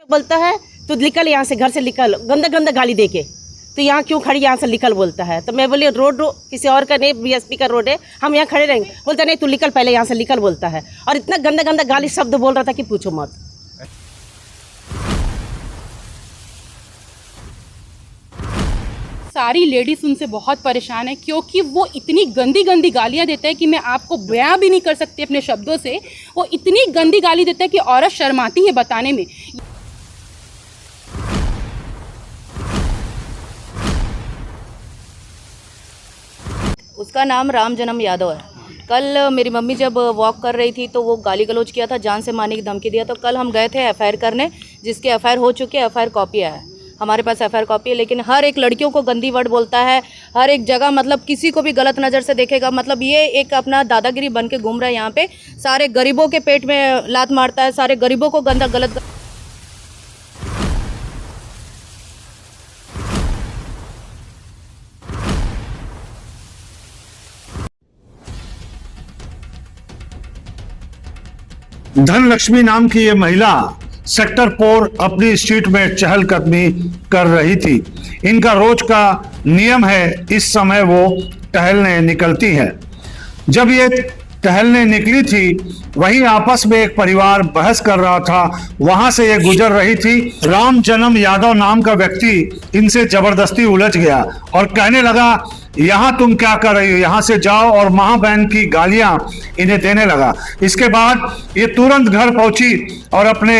बोलता है तो निकल यहाँ से, घर से निकल, गंदा गंदा गाली देके, तो यहाँ क्यों खड़ी, यहाँ से निकल बोलता है। तो मैं बोली रोड किसी और का नहीं, बीएसपी का रोड है, हम यहाँ खड़े रहेंगे। बोलता नहीं तू निकल पहले यहाँ से निकल बोलता है, और इतना गंदा गंदा गाली शब्द बोल रहा था कि पूछो मत। सारी लेडीज उनसे बहुत परेशान है क्योंकि वो इतनी गंदी गंदी गालियाँ देता है कि मैं आपको बयां भी नहीं कर सकती अपने शब्दों से। वो इतनी गंदी गाली देता है कि औरत शर्माती है बताने में। उसका नाम राम जन्म यादव है। कल मेरी मम्मी जब वॉक कर रही थी तो वो गाली गलौज किया था, जान से मारने की धमकी दिया। तो कल हम गए थे एफआईआर करने, जिसके एफआईआर हो चुकी है, एफआईआर कॉपी है हमारे पास, एफआईआर कॉपी है। लेकिन हर एक लड़कियों को गंदी वर्ड बोलता है, हर एक जगह मतलब किसी को भी गलत नज़र से देखेगा। मतलब ये एक अपना दादागिरी बन के घूम रहा है यहाँ पे, सारे गरीबों के पेट में लात मारता है, सारे गरीबों को गंदा गलत। धनलक्ष्मी नाम की ये महिला सेक्टर 4 अपनी स्ट्रीट में चहलकदमी कर रही थी। इनका रोज का नियम है, इस समय वो टहलने निकलती है। जब ये टहलने निकली थी, वहीं आपस में एक परिवार बहस कर रहा था, वहां से ये गुजर रही थी। राम जन्म यादव नाम का व्यक्ति इनसे जबरदस्ती उलझ गया और कहने लगा यहाँ तुम क्या कर रही हो, यहाँ से जाओ, और माँ बहन की गालियां इन्हें देने लगा। इसके बाद ये तुरंत घर पहुंची और अपने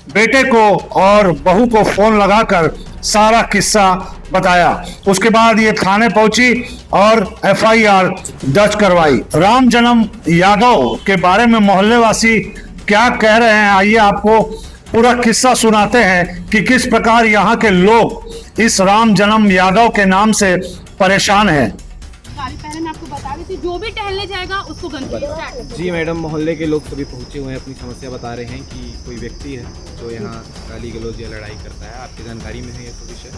बेटे को और बहू को फोन लगाकर सारा किस्सा बताया। उसके बाद ये थाने पहुंची और एफआईआर दर्ज करवाई। राम जन्म यादव के बारे में मोहल्ले वासी क्या कह रहे हैं, आइए आपको पूरा किस्सा सुनाते हैं कि किस प्रकार यहाँ के लोग इस राम जन्म यादव के नाम से परेशान है। पहले मैं आपको बता रही थी, जो भी टहलने जाएगा उसको गंदगी। जी मैडम, मोहल्ले के लोग सभी पहुंचे हुए हैं, अपनी समस्या बता रहे हैं कि कोई व्यक्ति है जो यहाँ गाली गलौज या लड़ाई करता है। आपकी जानकारी में है ये तो विषय?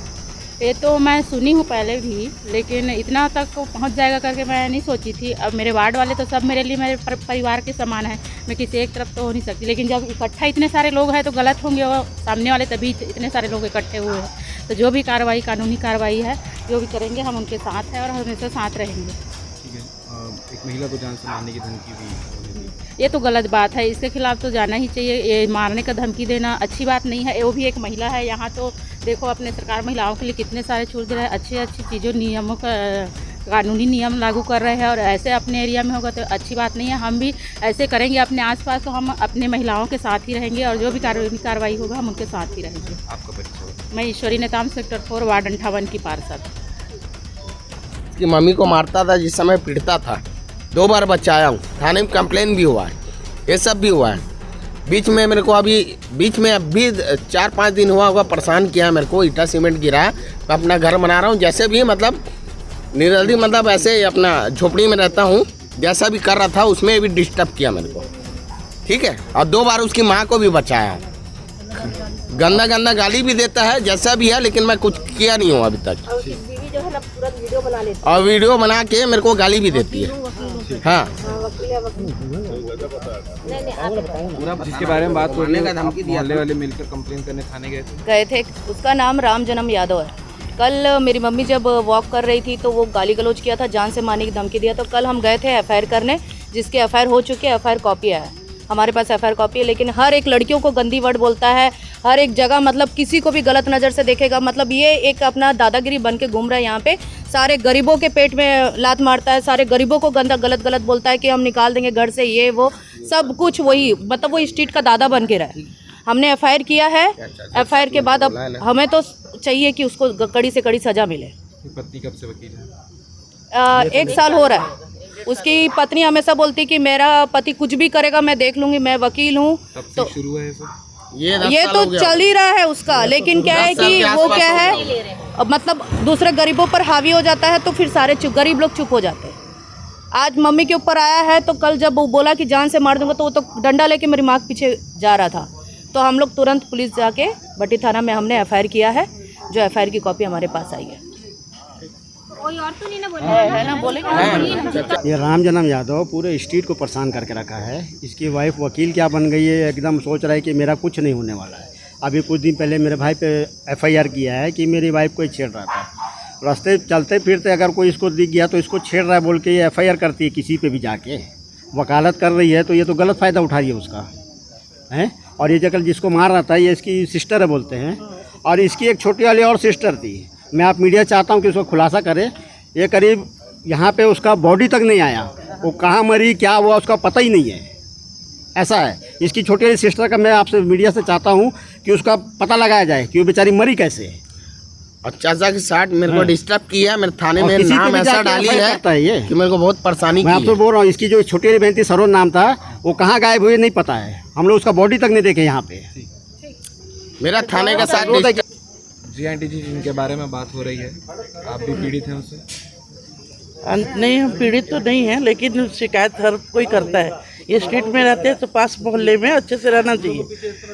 ये तो मैं सुनी हूँ पहले भी, लेकिन इतना तक पहुँच जाएगा करके मैं नहीं सोची थी। अब मेरे वार्ड वाले तो सब मेरे लिए मेरे परिवार के समान है, मैं किसी एक तरफ तो हो नहीं सकती। लेकिन जब इकट्ठा इतने सारे लोग हैं तो गलत होंगे वो सामने वाले, तभी इतने सारे लोग इकट्ठे हुए हैं। तो जो भी कार्रवाई, कानूनी कार्रवाई है, जो भी करेंगे हम उनके साथ हैं और हमेशा साथ रहेंगे। ठीक है। एक महिला को जान से मारने की धमकी दी, ये तो गलत बात है, इसके खिलाफ तो जाना ही चाहिए। ये मारने का धमकी देना अच्छी बात नहीं है। वो भी एक महिला है। यहाँ तो देखो अपने सरकार महिलाओं के लिए कितने सारे छूट दे रहे हैं, अच्छी अच्छी चीज़ों, नियमों का कानूनी नियम लागू कर रहे हैं, और ऐसे अपने एरिया में होगा तो अच्छी बात नहीं है। हम भी ऐसे करेंगे अपने आसपास, तो हम अपने महिलाओं के साथ ही रहेंगे और जो भी कानूनी कार्रवाई होगा हम उनके साथ ही रहेंगे। आपका परिचय? मैं ईश्वरी नेताम, सेक्टर 4, वार्ड 58 की पार्षद। कि मम्मी को मारता था, जिस समय पीटता था, 2 बार बचाया हूँ, थाने में कंप्लेन भी हुआ है, ये सब भी हुआ है। बीच में मेरे को अभी 4-5 दिन हुआ होगा, परेशान किया मेरे को, ईटा सीमेंट गिरा। मैं अपना घर बना रहा हूँ, जैसे भी मतलब निरल्दी, मतलब ऐसे अपना झोपड़ी में रहता हूँ, जैसा भी कर रहा था उसमें भी डिस्टर्ब किया मेरे को। ठीक है, और 2 बार उसकी माँ को भी बचाया। गंदा गंदा गाली भी देता है, जैसा भी है, लेकिन मैं कुछ किया नहीं हूँ अभी तक। और वीडियो बना के मेरे को गाली भी देती है। हाँ, जिसके बारे में बात करने का धमकी दिया, मोहल्ले वाले मिलकर कंप्लेन करने थाने गए थे। उसका नाम राम जन्म यादव है। कल मेरी मम्मी जब वॉक कर रही थी तो वो गाली गलौज किया था, जान से मारने की धमकी दिया। तो कल हम गए थे एफआईआर करने, जिसके एफआईआर हो चुकी है, एफआईआर कॉपी है हमारे पास, एफआईआर कॉपी है। लेकिन हर एक लड़कियों को गंदी वर्ड बोलता है, हर एक जगह मतलब किसी को भी गलत नज़र से देखेगा। मतलब ये एक अपना दादागिरी बन के घूम रहा है यहाँ पे, सारे गरीबों के पेट में लात मारता है, सारे गरीबों को गलत बोलता है कि हम निकाल देंगे घर से, ये वो सब कुछ वही, मतलब वो स्ट्रीट का दादा बन के रहा है। हमने एफआईआर किया है। एफआईआर के बाद अब हमें तो चाहिए कि उसको कड़ी से कड़ी सजा मिले। पत्नी कब से वकील है? 1 साल हो रहा है। उसकी पत्नी हमेशा बोलती कि मेरा पति कुछ भी करेगा मैं देख लूंगी, मैं वकील हूँ। तो शुरू है ये तो चल ही रहा है उसका, लेकिन क्या है कि वो क्या है, मतलब दूसरे गरीबों पर हावी हो जाता है तो फिर सारे गरीब लोग चुप हो जाते हैं। आज मम्मी के ऊपर आया है, तो कल जब वो बोला कि जान से मार दूंगा, तो वो तो डंडा लेके मेरी माँ के पीछे जा रहा था। तो हम लोग तुरंत पुलिस जाके भट्टी थाना में हमने एफआईआर किया है, जो एफआईआर की कॉपी हमारे पास आई है। कोई और तो नहीं ना बोले है ना, बोलेगा। ये राम जन्म यादव पूरे स्ट्रीट को परेशान करके रखा है। इसकी वाइफ वकील क्या बन गई है, एकदम सोच रहा है कि मेरा कुछ नहीं होने वाला है। अभी कुछ दिन पहले मेरे भाई पे FIR किया है कि मेरी वाइफ को ही छेड़ रहा था। रास्ते चलते फिरते अगर कोई इसको दिख गया तो इसको छेड़ रहा है बोल के ये FIR करती है किसी पे भी जाके, वकालत कर रही है। तो ये तो गलत फ़ायदा उठा रही है उसका, हैं। और ये जगह जिसको मार रहा था ये इसकी सिस्टर है बोलते हैं, और इसकी एक छोटी वाली और सिस्टर थी। मैं आप मीडिया चाहता हूँ कि उसको खुलासा करे। ये करीब यहाँ पे उसका बॉडी तक नहीं आया, वो कहाँ मरी क्या हुआ उसका पता ही नहीं है, ऐसा है। इसकी छोटी वाली सिस्टर का मैं आपसे मीडिया से चाहता हूँ कि उसका पता लगाया जाए कि वो बेचारी मरी कैसे। और चाचा के साथ मेरे को डिस्टर्ब किया, मेरे थाने और में किसी पे नाम भी ऐसा जाके डाली FIR है करता है ये। कि मेरे को बहुत परेशानी मैं की आपसे है। बोल रहा हूँ, इसकी जो छोटी वाली बहन थी सरोज नाम था, वो कहाँ गायब हुई नहीं पता है। हम लोग उसका बॉडी तक नहीं देखे यहाँ पे। मेरा थाने के साथ जी आंटी जी, जिनके बारे में बात हो रही है, आप भी पीड़ित हैं उससे? नहीं, हम पीड़ित तो नहीं हैं, लेकिन शिकायत हर कोई करता है। ये स्ट्रीट में रहते हैं तो पास मोहल्ले में अच्छे से रहना चाहिए,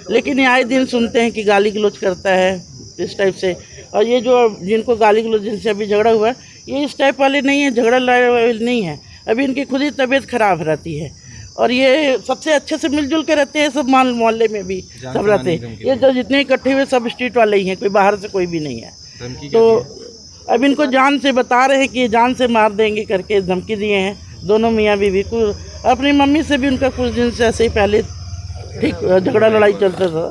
लेकिन ये आए दिन सुनते हैं कि गाली गलौज करता है इस टाइप से। और ये जो जिनको गाली गलौज जिनसे अभी झगड़ा हुआ है, ये इस टाइप वाले नहीं है, झगड़ा लड़ाई वाले नहीं है। अभी इनकी खुद ही तबीयत खराब रहती है, और ये सबसे अच्छे से मिलजुल के रहते हैं। सब मोहल्ले में भी सब रहते हैं। ये जो जितने इकट्ठे हुए सब स्ट्रीट वाले ही हैं, कोई बाहर से कोई भी नहीं है। तो अब इनको जान से बता रहे हैं कि जान से मार देंगे करके धमकी दिए हैं दोनों मियाँ बीवी को। अपनी मम्मी से भी उनका कुछ दिन से ऐसे ही पहले ठीक झगड़ा लड़ाई चलता था,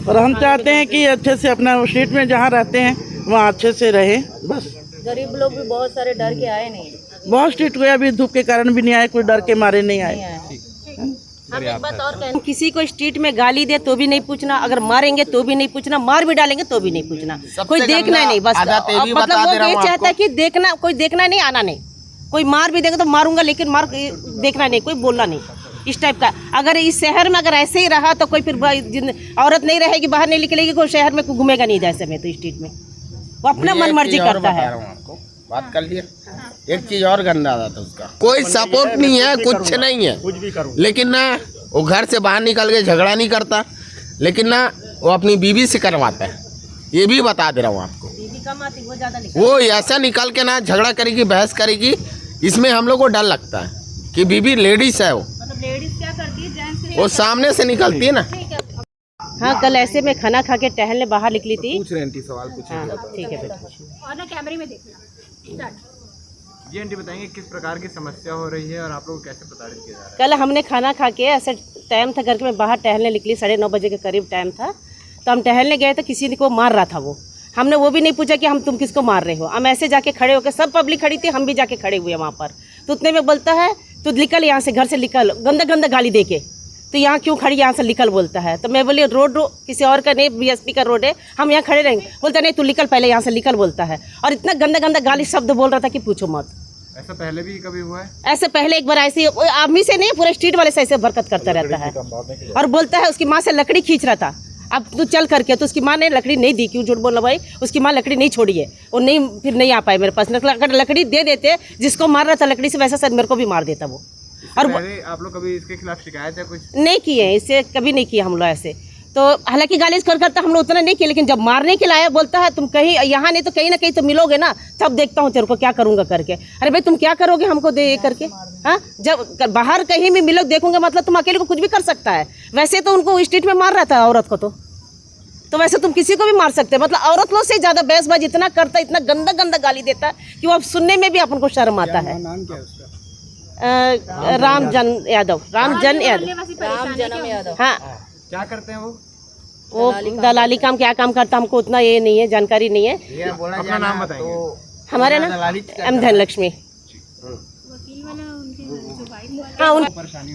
और हम चाहते हैं कि अच्छे से अपना स्ट्रीट में जहाँ रहते हैं वहाँ अच्छे से रहे। बस गरीब लोग भी बहुत सारे डर के आए नहीं, बहुत स्ट्रीट को अभी धूप के कारण भी नहीं आए, कोई डर के मारे नहीं आए। हम एक बात और कहें, किसी को स्ट्रीट में गाली दे तो भी नहीं पूछना, अगर मारेंगे तो भी नहीं पूछना, मार भी डालेंगे तो भी नहीं पूछना, कोई देखना नहीं। बस मतलब वो ये चाहता है कि देखना, कोई देखना नहीं, आना नहीं। कोई मार भी देंगे तो मारूंगा, लेकिन मार देखना नहीं, कोई बोलना नहीं, इस टाइप का। अगर इस शहर में अगर ऐसे ही रहा तो कोई फिर औरत नहीं रहेगी, बाहर नहीं निकलेगी, कोई शहर में घूमेगा नहीं जैसे में। तो स्ट्रीट में वो अपना मन मर्जी करता है। बात कर लिए। एक चीज और गंदा था उसका, कोई सपोर्ट नहीं है, कुछ नहीं है, कुछ भी करूँ, लेकिन ना वो घर से बाहर निकल के झगड़ा नहीं करता, लेकिन ना वो अपनी बीवी से करवाता है। ये भी बता दे रहा हूँ आपको, वो ऐसा निकल के ना झगड़ा करेगी, बहस करेगी। इसमें हम लोग को डर लगता है कि बीवी लेडीज है, लेडीज क्या करती है, जेंट्स वो सामने से निकलती है ना। हाँ, कल ऐसे में खाना खा के टहलने बाहर निकली थी। पूछ रहे हैं, सवाल पूछिए। हाँ, ठीक है बेटा। और ना कैमरे में देखना। जी आंटी, बताएंगे किस प्रकार की समस्या हो रही है और आप लोग को कैसे प्रताड़ित किया जा रहा है? कल हमने खाना खा के ऐसे टाइम था, घर के मैं बाहर टहलने निकली, 9:30 बजे के करीब टाइम था। तो हम टहलने गए तो किसी को मार रहा था वो। हमने वो भी नहीं पूछा कि तुम किसको मार रहे हो। हम ऐसे जाके खड़े होकर, सब पब्लिक खड़ी थी, हम भी जाके खड़े हुए वहाँ पर। तो उतने में बोलता है, तो निकल यहाँ से, घर से निकल, गंदा गंदा गाली दे के, तो यहाँ क्यों खड़ी, यहाँ से निकल बोलता है। तो मैं बोली रोड किसी और का नहीं, BSP का रोड है, हम यहाँ खड़े रहेंगे। बोलता नहीं, तू निकल पहले यहाँ से, निकल बोलता है। और इतना गंदा गंदा गाली शब्द बोल रहा था कि पूछो मत। ऐसा पहले भी कभी हुआ है? ऐसे पहले एक बार ऐसे आदमी से नहीं, पूरे स्ट्रीट वाले से ऐसे बरकत करता रहता है। और बोलता है उसकी माँ से लकड़ी खींच रहा था, अब तू चल करके। तो उसकी माँ ने लकड़ी नहीं दी, क्यों झूठ बोलना भाई, उसकी माँ लकड़ी नहीं छोड़ी है, वो नहीं, फिर नहीं आ पाए मेरे पास। अगर लकड़ी दे देते, जिसको मार रहा था लकड़ी से, वैसा सर मेरे को भी मार देता वो। और पहले आप लोग कभी इसके खिलाफ शिकायत है कुछ? नहीं किए, इससे कभी नहीं किया हम लोग ऐसे। तो हालांकि गाली करता हम लोग उतना नहीं किया, लेकिन जब मारने के लाया बोलता है, तुम कहीं यहाँ नहीं तो कहीं ना कहीं तो मिलोगे ना, तब देखता हूँ तेरे को क्या करूँगा करके। अरे भाई, तुम क्या करोगे हमको दे करके? हाँ, जब बाहर कहीं भी मिलो देखूंगा, मतलब तुम अकेले को कुछ भी कर सकता है। वैसे तो उनको स्ट्रीट में मार रहा था औरत को, तो वैसे तुम किसी को भी मार सकते हैं। मतलब औरत लोग से ज़्यादा बहसबाजी इतना करता है, इतना गंदा गंदा गाली देता है कि वो अब सुनने में भी अपन को शर्म आता है। नाम क्या है उसका? रामजन यादव। राम जन्म यादव। हाँ, क्या करते हैं वो दलाली काम, क्या काम करता हमको उतना ये नहीं है, जानकारी नहीं है। अपना नाम बताएंगे। हमारे ना M धनलक्ष्मी। हाँ,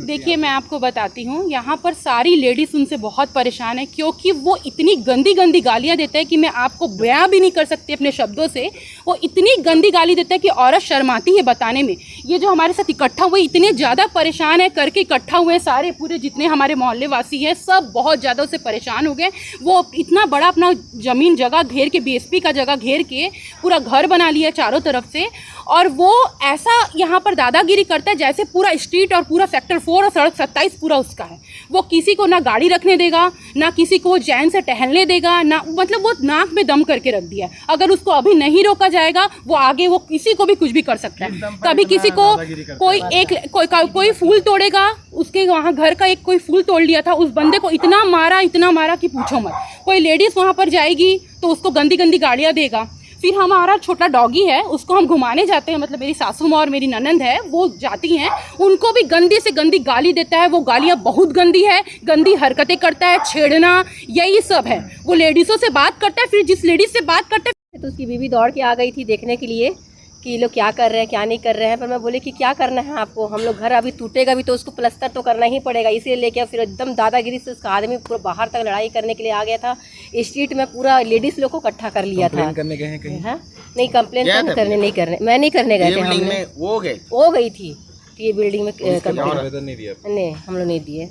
देखिए मैं आपको बताती हूँ, यहाँ पर सारी लेडीज उनसे बहुत परेशान है, क्योंकि वो इतनी गंदी गंदी गालियाँ देते हैं कि मैं आपको बयां भी नहीं कर सकती अपने शब्दों से। वो इतनी गंदी गाली देता है कि औरत शर्माती है बताने में। ये जो हमारे साथ इकट्ठा हुए, इतने ज़्यादा परेशान है करके इकट्ठा हुए सारे, पूरे जितने हमारे मोहल्ले वासी हैं, सब बहुत ज़्यादा उससे परेशान हो गए। वो इतना बड़ा अपना ज़मीन जगह घेर के, BSP का जगह घेर के पूरा घर बना लिया चारों तरफ से, और वो ऐसा यहाँ पर दादागिरी करता है जैसे पूरा स्ट्रीट और पूरा सेक्टर 4 और सड़क 27 पूरा उसका है। वो किसी को ना गाड़ी रखने देगा, ना किसी को चैन से टहलने देगा, ना मतलब वो नाक में दम करके रख दिया है। अगर उसको अभी नहीं रोका जाएगा वो आगे वो किसी को भी कुछ भी कर सकता है। कभी किसी को कोई फूल तोड़ेगा, उसके वहाँ घर का एक कोई फूल तोड़ लिया था, उस बंदे को इतना मारा कि पूछो मत। कोई लेडीज़ वहाँ पर जाएगी तो उसको गंदी गंदी गालियाँ देगा। फिर हमारा छोटा डॉगी है, उसको हम घुमाने जाते हैं, मतलब मेरी सासू माँ और मेरी ननंद है वो जाती हैं, उनको भी गंदी से गंदी गाली देता है। वो गालियाँ बहुत गंदी है, गंदी हरकतें करता है, छेड़ना, यही सब है। वो लेडीज़ों से बात करता है, फिर जिस लेडीज़ से बात करता है तो उसकी बीवी दौड़ के आ गई थी देखने के लिए कि ये लोग क्या कर रहे हैं क्या नहीं कर रहे हैं। पर मैं बोली कि क्या करना है आपको, हम लोग घर अभी टूटेगा भी तो उसको प्लस्तर तो करना ही पड़ेगा। इसीलिए लेके फिर एकदम दादागिरी से उसका आदमी पूरा बाहर तक लड़ाई करने के लिए आ गया था। स्ट्रीट में पूरा लेडीज़ लोग को इकट्ठा कर लिया था। करने गए हैं कहीं? हाँ नहीं, कंप्लेन मैं नहीं करने गए थे। हो गई थी ये बिल्डिंग में आवेदन नहीं दिया? नहीं, हम लोग नहीं दिए।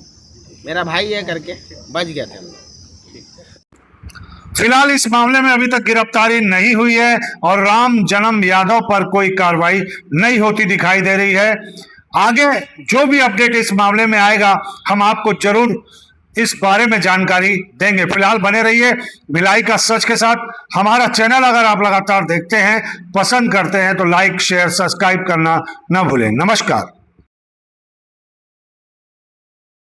मेरा भाई है करके बच गया था। फिलहाल इस मामले में अभी तक गिरफ्तारी नहीं हुई है और राम जन्म यादव पर कोई कार्रवाई नहीं होती दिखाई दे रही है। आगे जो भी अपडेट इस मामले में आएगा हम आपको जरूर इस बारे में जानकारी देंगे। फिलहाल बने रहिए भिलाई का सच के साथ। हमारा चैनल अगर आप लगातार देखते हैं, पसंद करते हैं तो लाइक शेयर सब्सक्राइब करना न भूलें। नमस्कार।